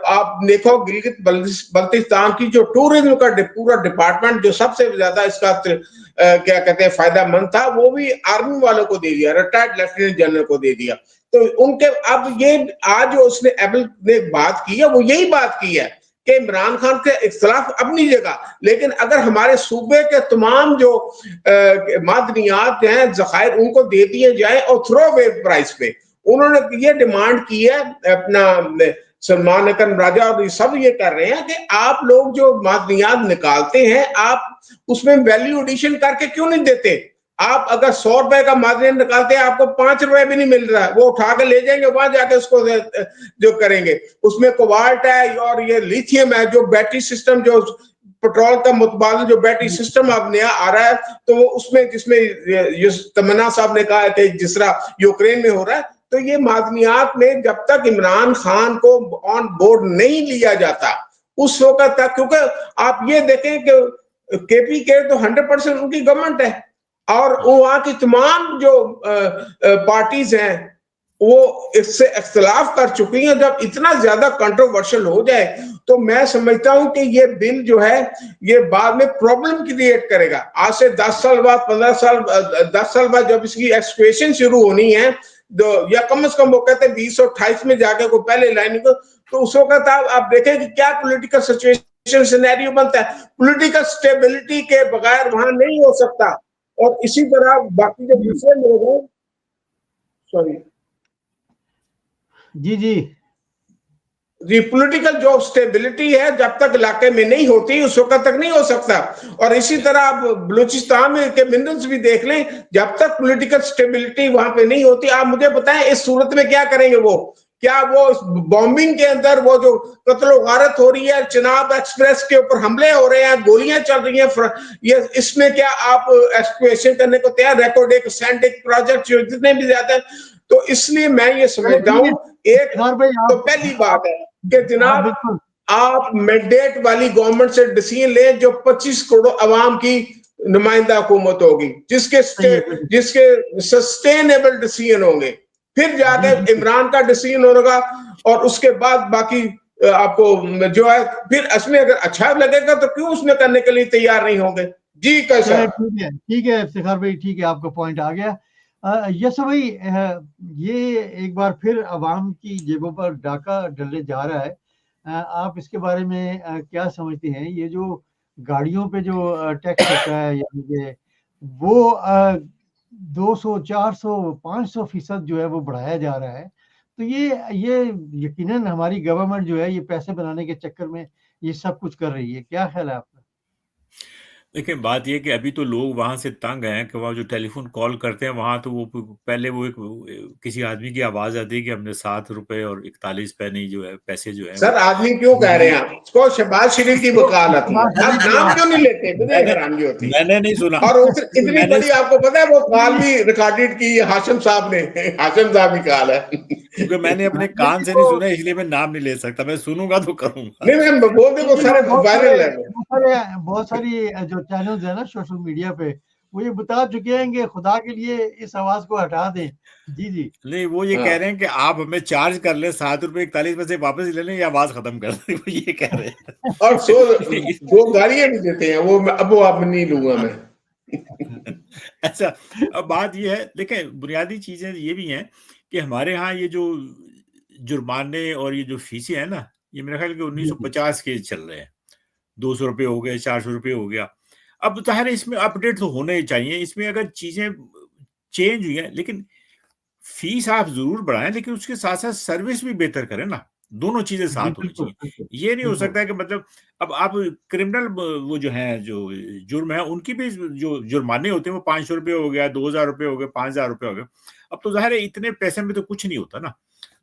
आप देखो गिलगित बल्तिस्तान की जो टूरिज्म का पूरा डिपार्टमेंट जो सबसे ज्यादा इसका क्या कहते हैं फायदामंद था, वो भी आर्मी वालों को दे दिया, रिटायर्ड लेफ्टिनेंट जनरल को दे दिया। तो उनके अब ये आज जो उसने एबल ने बात की है, वो यही बात की है कि इमरान खान के इख्तलाफ अपनी जगह, लेकिन अगर हमारे सूबे के तमाम जो मादनियात हैं, जखायर, उनको दे दिए जाए और थ्रो अवे प्राइस पे, उन्होंने ये डिमांड की है। अपना सलमान अकरम राजा और सब ये कर रहे हैं कि आप लोग जो मादनियात निकालते हैं, आप उसमें वैल्यू एडिशन करके क्यों नहीं देते। आप अगर 100 रुपए का मादनियात निकालते हैं, आपको 5 रुपए भी नहीं मिल रहा है, वो उठा के ले जाएंगे, वहां जाके उसको जो करेंगे। उसमें कोबाल्ट है और ये लिथियम है, जो बैटरी सिस्टम, जो पेट्रोल का मुतबादल जो बैटरी सिस्टम अब नया आ रहा है, तो वो उसमें जिसमें तमन्ना साहब ने कहा कि जिस तरह यूक्रेन में हो रहा है, तो ये मादनियात में जब तक इमरान खान को ऑन बोर्ड नहीं लिया जाता उस वक्त तक, क्योंकि आप ये देखें कि KPK तो 100% उनकी गवर्नमेंट है, और वहां की तमाम जो पार्टीज हैं वो इससे इख्तलाफ कर चुकी हैं। जब इतना ज्यादा कंट्रोवर्शियल हो जाए, तो मैं समझता हूं कि ये बिल जो है ये बाद में प्रॉब्लम क्रिएट करेगा। आज से 10 साल बाद, 15 साल, 10 साल बाद जब इसकी एक्सपेक्टेशन शुरू होनी है, या कम से कम वो कहते हैं 2028 में जाके कोई पहले लाइन को, तो उस वक्त आप देखें कि क्या पॉलिटिकल सिचुएशन सिनेरियो बनता है। पॉलिटिकल स्टेबिलिटी के बगैर वहां नहीं हो सकता। और इसी तरह बाकी जो दूसरे लोग हैं, सॉरी जी जी ये पॉलिटिकल जो स्टेबिलिटी है जब तक इलाके में नहीं होती उस वक्त तक नहीं हो सकता। और इसी तरह आप बलूचिस्तान में के मिनरल्स भी देख लें, जब तक पॉलिटिकल स्टेबिलिटी वहां पे नहीं होती। आप मुझे बताएं इस सूरत में क्या करेंगे वो? क्या वो बॉम्बिंग के अंदर वो जो कत्लो गारत हो रही है, चिनाब एक्सप्रेस के ऊपर हमले हो रहे हैं, गोलियां चल रही हैं, ये इसमें क्या आप एक्सप्लोरेशन करने को तैयार? रेकॉर्ड एक सैंडिक प्रोजेक्ट जो जितने भी ज्यादा, तो इसलिए मैं ये समझता हूँ एक तो पहली बात है कि जनाब आप मैंडेट वाली गवर्नमेंट से डिसीजन ले जो 25 करोड़ अवाम की नुमाइंदा हुकूमत होगी, जिसके सस्टेनेबल डिसीजन होंगे, फिर जाकर इमरान का डिसीजन होगा और उसके बाद बाकी आपको जो है फिर इसमें अगर अच्छा लगेगा तो क्यों उसमें करने के लिए तैयार नहीं होंगे? जी कैसा? ठीक है इफ्तिखार भाई, ठीक है, आपका पॉइंट आ गया। यस भाई, ये एक बार फिर अवाम की जेबों पर डाका डलने जा रहा है। आप इसके बारे में क्या समझते हैं? ये जो गाड़ियों पे जो टैक्स होता है, यानी कि वो 200, 400, 500% जो है वो बढ़ाया जा रहा है, तो ये यकीनन हमारी गवर्नमेंट जो है ये पैसे बनाने के चक्कर में ये सब कुछ कर रही है। क्या ख्याल है आपका? देखिए, बात ये है कि अभी तो लोग वहाँ से तंग हैं कि वहाँ जो टेलीफोन कॉल करते हैं वहाँ तो वो पहले वो एक किसी आदमी की आवाज़ आती है कि हमने 7 रुपए और 41 पैसे जो है पैसे जो है। सर आदमी क्यों कह रहे हैं आप इसको? शहबाज शरीफ की वकालत है, आप नाम क्यों नहीं लेते? मुझे हैरानगी होती है। मैंने नहीं सुना। और इतनी बड़ी आपको पता है वो कॉल भी रिकॉर्डेड की हाशिम साहब ने, हाशिम साहब की कॉल है। क्योंकि मैंने अपने कान से नहीं सुना इसलिए मैं नाम नहीं ले सकता, मैं सुनूंगा तो करूंगा। नहीं मैं बोल दे वो सारे वायरल है। बहुत सारी जो चैनल्स है ना सोशल मीडिया पे, वो ये बता चुके हैं कि खुदा के लिए इस आवाज को हटा दें। जी जी नहीं, वो ये कह रहे हैं कि आप हमें चार्ज कर ले 7 रुपए 41 पैसे वापस ले लें, ये आवाज खत्म कर दें, वो ये कह रहे हैं। और 2 गाड़ियां भी देते हैं वो, अब वो आप नहीं लूंगा मैं। अच्छा, अब बात ये है, देखिए बुनियादी चीजें ये भी हैं कि हमारे यहाँ ये जो जुर्माने और ये जो फीसें हैं ना, ये मेरे ख्याल के 1950 के चल रहे हैं। 200 रुपये हो गए, 400 रुपये हो गया। अब जाहिर है इसमें अपडेट तो होने ही चाहिए। इसमें अगर चीजें चेंज हुई हैं, लेकिन फीस आप जरूर बढ़ाएं, लेकिन उसके साथ साथ सर्विस भी बेहतर करें ना। दोनों चीजें साथ होनी चाहिए। ये नहीं हो सकता है कि मतलब अब आप क्रिमिनल वो जो है जो जुर्म है उनकी भी जो जुर्माने होते हैं वो 500 रुपये हो गया, 2000 रुपये हो गए, 5000 रुपये हो गए। अब तो जाहिर है इतने पैसे में तो कुछ नहीं होता ना।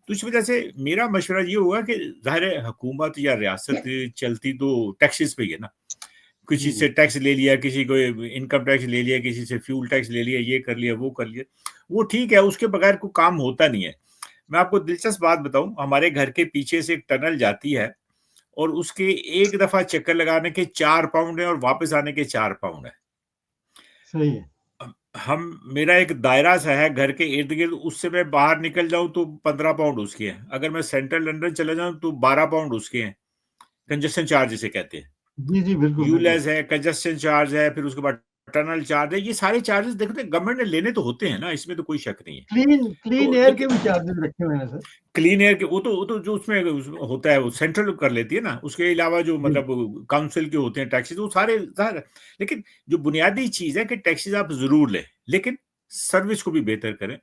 तो इस वजह से मेरा मशवरा ये होगा कि जाहिर है हुकूमत या रियासत चलती तो टैक्सेस पे ही है ना। किसी से टैक्स ले लिया, किसी को इनकम टैक्स ले लिया, किसी से फ्यूल टैक्स ले लिया, ये कर लिया, वो कर लिया, वो ठीक है, उसके बगैर कोई काम होता नहीं है। मैं आपको दिलचस्प बात बताऊं, हमारे घर के पीछे से एक टनल जाती है और उसके एक दफा चक्कर लगाने के 4 पाउंड है और वापस आने के 4 पाउंड है। सही है। हम मेरा एक दायरा सा है घर के इर्द गिर्द, उससे मैं बाहर निकल जाऊं तो 15 पाउंड उसके हैं। अगर मैं सेंट्रल लंदन चला जाऊं तो 12 पाउंड उसके हैं। कंजेशन चार्ज जिसे कहते हैं। जी जी बिल्कुल। यूलेस है, कंजेशन चार्ज है, फिर उसके बाद टनल चार्ज है। ये सारे चार्जेस देखते गवर्नमेंट ने लेने तो होते हैं ना, इसमें तो कोई शक नहीं है। क्लीन एयर के भी चार्जेस रखे हुए हैं सर। क्लीन एयर के वो तो जो उसमें होता है वो सेंट्रल कर लेती है ना। उसके अलावा जो मतलब काउंसिल के होते हैं टैक्सेस, वो सारे। लेकिन जो बुनियादी चीज है कि टैक्सेस आप जरूर लें, लेकिन सर्विस को भी बेहतर करें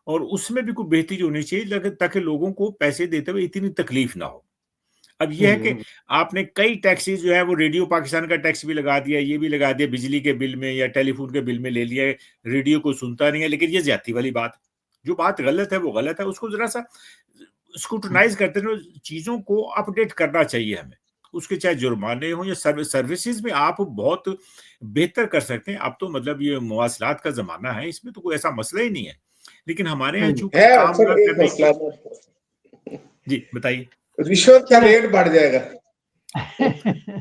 और उसमें भी कोई बेहतरी होनी चाहिए ताकि लोगों को पैसे देते हुए इतनी तकलीफ ना हो। अब यह है कि आपने कई टैक्सेस जो है वो रेडियो पाकिस्तान का टैक्स भी लगा दिया, ये भी लगा दिया, बिजली के बिल में या टेलीफोन के बिल में ले लिया है, रेडियो को सुनता नहीं है। लेकिन ये ज्यादती वाली बात, जो बात गलत है वो गलत है, उसको जरा सा स्क्रूटनाइज करते रहो। चीजों को अपडेट करना चाहिए हमें। उसके चाहे जुर्माने हो या सर्विसेज में आप बहुत बेहतर कर सकते हैं। अब तो मतलब ये मवासलात का जमाना है, इसमें तो कोई ऐसा मसला ही नहीं है। लेकिन हमारे यहाँ चूंकि काम करने जी बताइए, रिश्वत का रेट बढ़ जाएगा।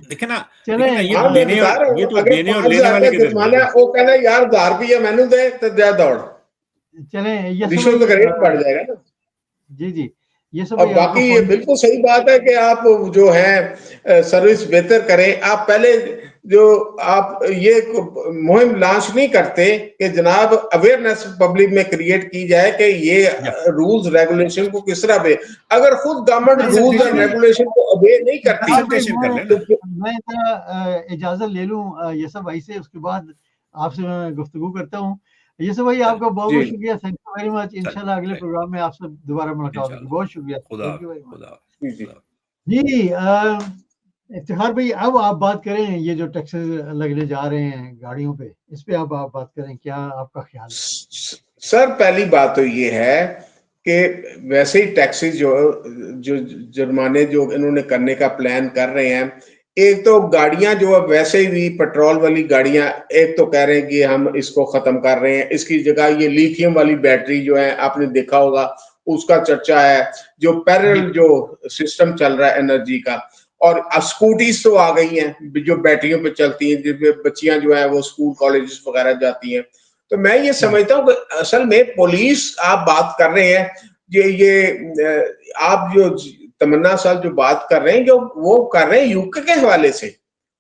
देखे ना, ये देने और लेने वाले के वो कहना यार 1000 रुपया मैंने दे तो दे दौड़, चले रिश्वत का रेट बढ़ जाएगा ना। जी जी, ये सब। और बाकी ये बिल्कुल सही बात है कि आप जो है सर्विस बेहतर करें। आप पहले जो आप ये मुहिम लॉन्च नहीं करते कि जनाब अवेयरनेस पब्लिक में क्रिएट की जाए कि ये रूल्स रेगुलेशन को किस तरह पे, अगर खुद गवर्नमेंट रूल्स और रेगुलेशन को अबे नहीं करती तो मैं इजाजत ले लूं ये सब भाई से, उसके बाद आपसे मैं गुफ्तगू करता हूँ। ये सब भाई आपका बहुत बहुत शुक्रिया, थैंक यू वेरी मच। इंशाल्लाह अगले प्रोग्राम में आपसे दोबारा मुलाकात होगी। बहुत शुक्रिया, थैंक यू वेरी मच। जी इफ्तिखार भाई, अब आप बात करें ये जो टैक्सेस लगने जा रहे हैं गाड़ियों पे, इस पे आप बात करें, क्या आपका ख्याल है? सर पहली बात तो ये है कि वैसे ही टैक्सेस जो जो जुर्माने जो इन्होंने करने का प्लान कर रहे हैं, एक तो गाड़ियां जो अब वैसे भी पेट्रोल वाली गाड़ियां, एक तो कह रहे हैं कि हम इसको खत्म कर रहे हैं, इसकी जगह ये लिथियम वाली बैटरी जो है आपने देखा होगा उसका चर्चा है, जो पैरेलल जो सिस्टम चल रहा है एनर्जी का। और अब स्कूटीज तो आ गई हैं जो बैटरियों पे चलती हैं, जिसमें बच्चियां जो है वो स्कूल कॉलेज वगैरह जाती हैं। तो मैं ये समझता हूँ कि असल में पुलिस आप बात कर रहे हैं, ये आप जो तमन्ना साहब जो बात कर रहे हैं, जो वो कर रहे हैं यूके के हवाले से,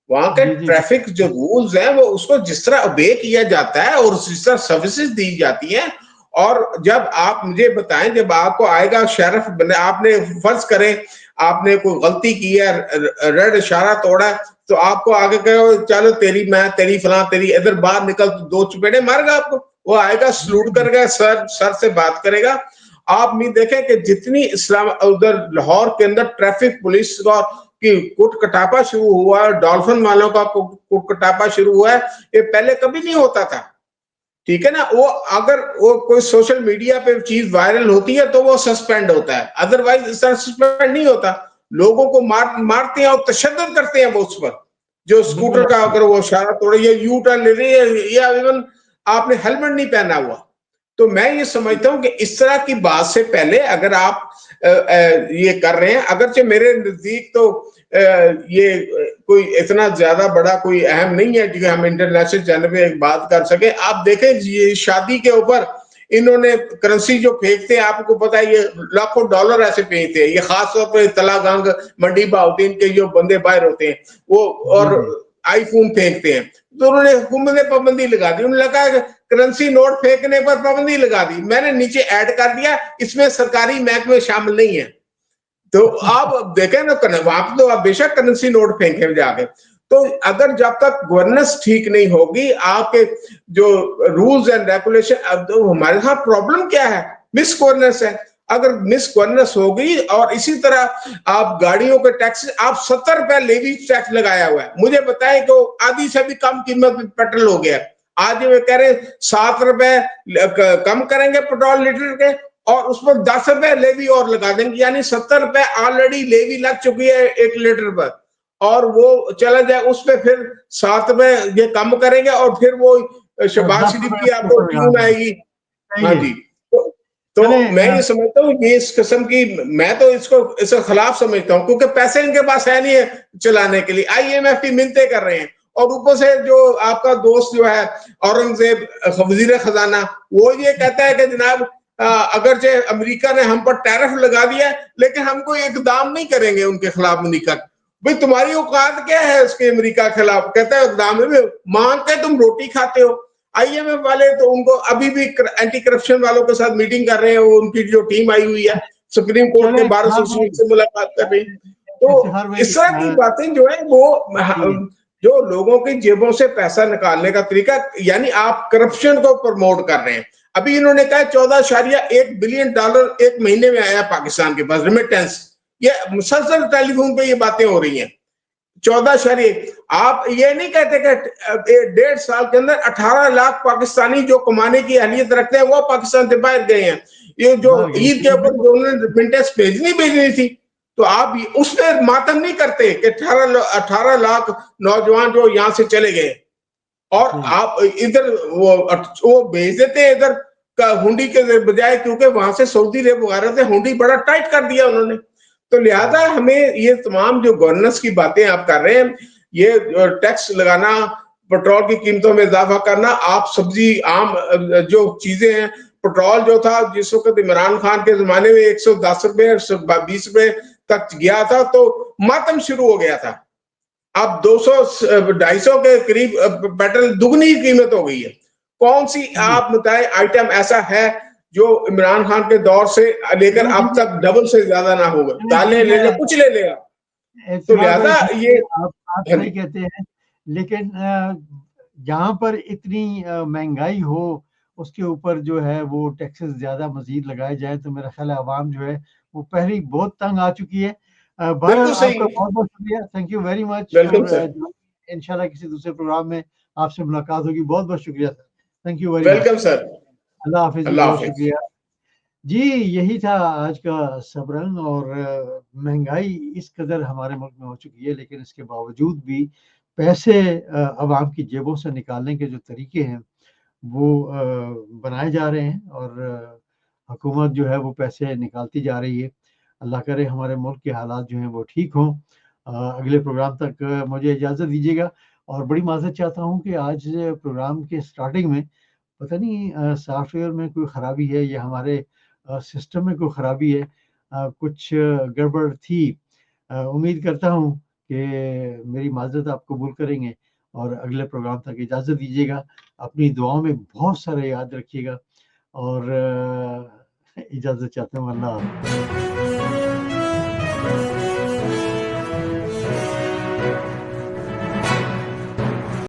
वहां के ट्रैफिक जो रूल्स हैं वो उसको जिस तरह ओबे किया जाता है और जिस तरह सर्विसेज दी जाती हैं। और जब आप मुझे बताएं, जब आपको आएगा शेरिफ बने, आपने फर्ज करें आपने कोई गलती की है, रेड इशारा तोड़ा, तो आपको आगे कहो चलो तेरी मैं तेरी फलां तेरी, इधर बाहर निकल, तो दो चपेड़े मारेगा आपको। वो आएगा सलूट करेगा, सर से बात करेगा। आप नहीं देखें कि जितनी इस्लाम उधर लाहौर के अंदर ट्रैफिक पुलिस का की कुट कटापा शुरू हुआ है, डॉल्फिन वालों का कुट कटापा शुरू हुआ है, ये पहले कभी नहीं होता था। ठीक है ना, वो अगर वो कोई सोशल मीडिया पे चीज वायरल होती है तो वो सस्पेंड होता है, अदरवाइज इस तरह सस्पेंड नहीं होता। लोगों को मारते हैं और तशद्दुद करते हैं वो उस पर, जो स्कूटर का अगर वो इशारा तोड़े या यू टर्न ले रही है या इवन आपने हेलमेट नहीं पहना हुआ। तो मैं ये समझता हूं कि इस तरह की बात से पहले अगर आप ये कर रहे हैं, अगरचे मेरे नजदीक तो ये कोई इतना ज्यादा बड़ा कोई अहम नहीं है कि हम इंटरनेशनल चैनल पे एक बात कर सके। आप देखें ये शादी के ऊपर इन्होंने करेंसी जो फेंकते हैं, आपको पता है ये लाखों डॉलर ऐसे फेंकते हैं, ये खासतौर पर तलागंग मंडी बाउद्दीन के जो बंदे बाहर होते हैं वो, और आईफोन फेंकते हैं। तो उन्होंने हुकूमत ने पाबंदी लगा दी, उन्होंने लगा करेंसी नोट फेंकने पर पाबंदी लगा दी। मैंने नीचे ऐड कर दिया इसमें सरकारी महकमे शामिल नहीं है। तो आप देखें ना, वहां पर तो आप बेशक करेंसी नोट फेंके जाके। तो अगर जब तक गवर्नेंस ठीक नहीं होगी, आपके जो रूल्स एंड रेगुलेशन, अब तो हमारे यहाँ प्रॉब्लम क्या है, मिस गवर्नेंस है। अगर मिस गवर्नेंस होगी और इसी तरह आप गाड़ियों के टैक्स, आप 70 रुपए लेवी टैक्स लगाया हुआ है, मुझे बताएं कि आधी से भी कम कीमत में पेट्रोल हो गया। आज वे कह रहे 7 रुपए कम करेंगे पेट्रोल लीटर के और उस पर 10 रुपए लेवी और लगा देंगे, यानी 70 रुपए ऑलरेडी लेवी लग चुकी है 1 लीटर पर, और वो चला जाए उस पर फिर 7 रुपए ये कम करेंगे और फिर वो शहबाज शरीफ की आपको ट्यून आएगी। हाँ जी, तो मैं ये समझता हूँ ये इस किस्म की, मैं तो इसके खिलाफ समझता हूँ, क्योंकि पैसे इनके पास है नहीं है चलाने के लिए। IMF की मिन्नतें कर रहे हैं और ऊपर से जो आपका दोस्त जो है औरंगजेब वजीर खजाना, वो ये कहता है कि जनाब अगरचे अमेरिका ने हम पर टैरिफ लगा दिया लेकिन हम कोई इकदाम नहीं करेंगे उनके खिलाफ। अमेरिका भाई तुम्हारी औकात क्या है उसके अमेरिका के खिलाफ, कहता है इकदाम में मांग के तुम रोटी खाते हो। IMF वाले तो उनको अभी भी एंटी करप्शन वालों के साथ मीटिंग कर रहे हैं, वो उनकी जो टीम आई हुई है सुप्रीम कोर्ट के बार एसोसिएशन से मुलाकात कर रही। तो इस तरह की बातें जो है वो जो लोगों की जेबों से पैसा निकालने का तरीका, यानी आप करप्शन को प्रमोट कर रहे हैं। अभी इन्होंने कहा 14.1 बिलियन डॉलर एक महीने में आया पाकिस्तान के पास रेमिटेंस। ये मुसलसल टेलीफोन पे ये बातें हो रही हैं। 14.1, आप ये नहीं कहते कि 1.5 साल के अंदर 18 लाख पाकिस्तानी जो कमाने की अहलियत रखते हैं वो पाकिस्तान से बाहर गए हैं। ये जो ईद के ऊपर जो उन्होंने रेमिटेंस भेजनी थी, तो आप उस पर मातम नहीं करते कि 18 लाख नौजवान जो यहां से चले गए, और आप इधर वो भेज देते हैं इधर हुंडी के बजाय, क्योंकि वहां से सऊदी अरब वगैरह से हुंडी बड़ा टाइट कर दिया उन्होंने। तो लिहाजा हमें ये तमाम जो गवर्नेंस की बातें आप कर रहे हैं, ये टैक्स लगाना, पेट्रोल की कीमतों में इजाफा करना, आप सब्जी आम जो चीजें हैं, पेट्रोल जो था जिस वक्त इमरान खान के जमाने में 110 रुपए 20 रुपए तक गया था तो मातम शुरू हो गया था। अब 200-250 के करीब पेट्रोल दुगनी कीमत हो गई है। कौन सी आप बताएं आइटम ऐसा है जो इमरान खान के दौर से लेकर अब तक डबल से ज्यादा ना होगा? दालें ले ले, कुछ ले लेगा। तो लिहाजा ये आप सही कहते हैं, लेकिन जहां पर इतनी महंगाई हो उसके ऊपर जो है वो टैक्सेस ज्यादा मजीद लगाए जाए तो मेरा ख्याल है आवाम जो है वो पहले ही बहुत तंग आ चुकी है। भाई बिल्कुल सही। आपका बहुत बहुत शुक्रिया, थैंक यू वेरी मच। बिल्कुल और सर, इंशाल्लाह किसी दूसरे प्रोग्राम में आपसे मुलाकात होगी। बहुत बहुत शुक्रिया sir, thank you very much. Welcome sir, अल्लाह हाफिज जी, अल्लाह बहुत हाफिज। शुक्रिया जी। यही था आज का सबरंग। और महंगाई इस कदर हमारे मुल्क में हो चुकी है, लेकिन इसके बावजूद भी पैसे अवाम की जेबों से निकालने के जो तरीके हैं वो बनाए जा रहे हैं, और हुकूमत जो है वो पैसे निकालती जा रही है। अल्लाह करे हमारे मुल्क के हालात जो हैं वो ठीक हों। अगले प्रोग्राम तक मुझे इजाज़त दीजिएगा। और बड़ी माज़रत चाहता हूँ कि आज प्रोग्राम के स्टार्टिंग में पता नहीं सॉफ्टवेयर में कोई ख़राबी है या हमारे सिस्टम में कोई ख़राबी है, कुछ गड़बड़ थी। उम्मीद करता हूँ कि मेरी माज़रत आप कबूल करेंगे और अगले प्रोग्राम तक इजाज़त दीजिएगा। अपनी दुआओं में बहुत सारा याद रखिएगा और इजाज़त चाहता हूँ। अल्लाह हाफ़िज़।